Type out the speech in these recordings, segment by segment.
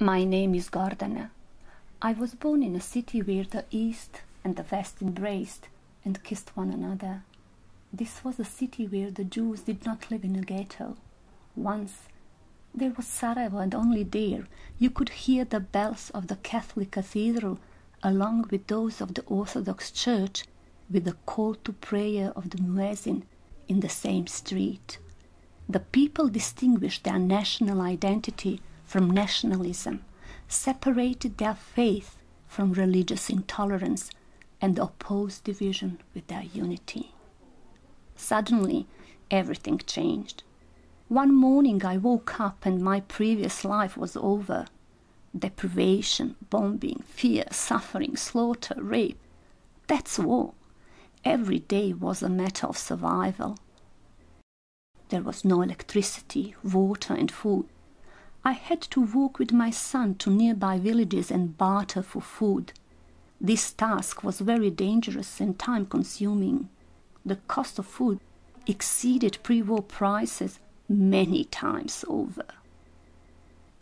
My name is Gordana. I was born in a city where the East and the West embraced and kissed one another. This was a city where the Jews did not live in a ghetto. Once there was Sarajevo, and only there you could hear the bells of the Catholic cathedral along with those of the Orthodox Church, with the call to prayer of the muezzin in the same street. The people distinguished their national identity from nationalism, separated their faith from religious intolerance, and opposed division with their unity. Suddenly, everything changed. One morning I woke up and my previous life was over. Deprivation, bombing, fear, suffering, slaughter, rape. That's war. Every day was a matter of survival. There was no electricity, water and food. I had to walk with my son to nearby villages and barter for food. This task was very dangerous and time-consuming. The cost of food exceeded pre-war prices many times over.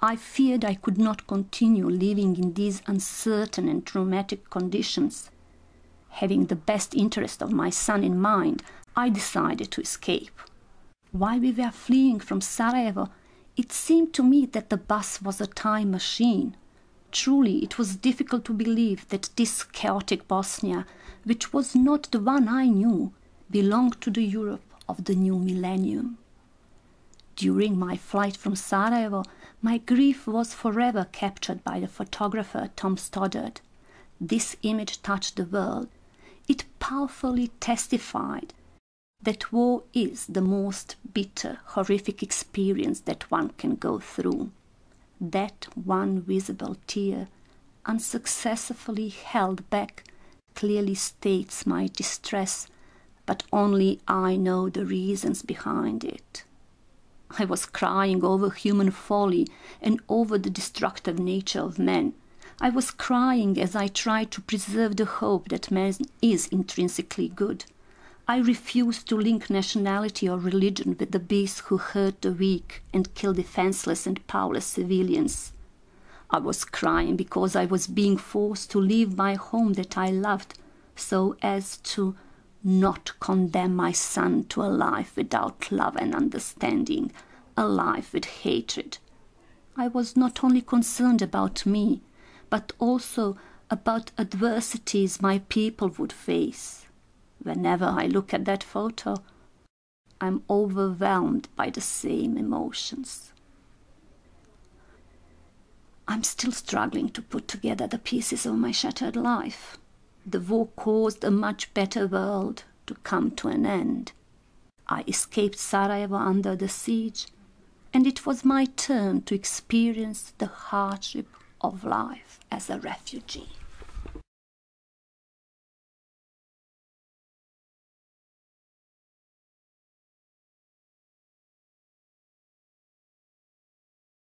I feared I could not continue living in these uncertain and traumatic conditions. Having the best interest of my son in mind, I decided to escape. While we were fleeing from Sarajevo, it seemed to me that the bus was a time machine. Truly, it was difficult to believe that this chaotic Bosnia, which was not the one I knew, belonged to the Europe of the new millennium. During my flight from Sarajevo, my grief was forever captured by the photographer Tom Stoddard. This image touched the world. It powerfully testified that war is the most bitter, horrific experience that one can go through. That one visible tear, unsuccessfully held back, clearly states my distress, but only I know the reasons behind it. I was crying over human folly and over the destructive nature of man. I was crying as I tried to preserve the hope that man is intrinsically good. I refused to link nationality or religion with the beasts who hurt the weak and kill defenseless and powerless civilians. I was crying because I was being forced to leave my home that I loved, so as to not condemn my son to a life without love and understanding, a life with hatred. I was not only concerned about me, but also about adversities my people would face. Whenever I look at that photo, I'm overwhelmed by the same emotions. I'm still struggling to put together the pieces of my shattered life. The war caused a much better world to come to an end. I escaped Sarajevo under the siege, and it was my turn to experience the hardship of life as a refugee.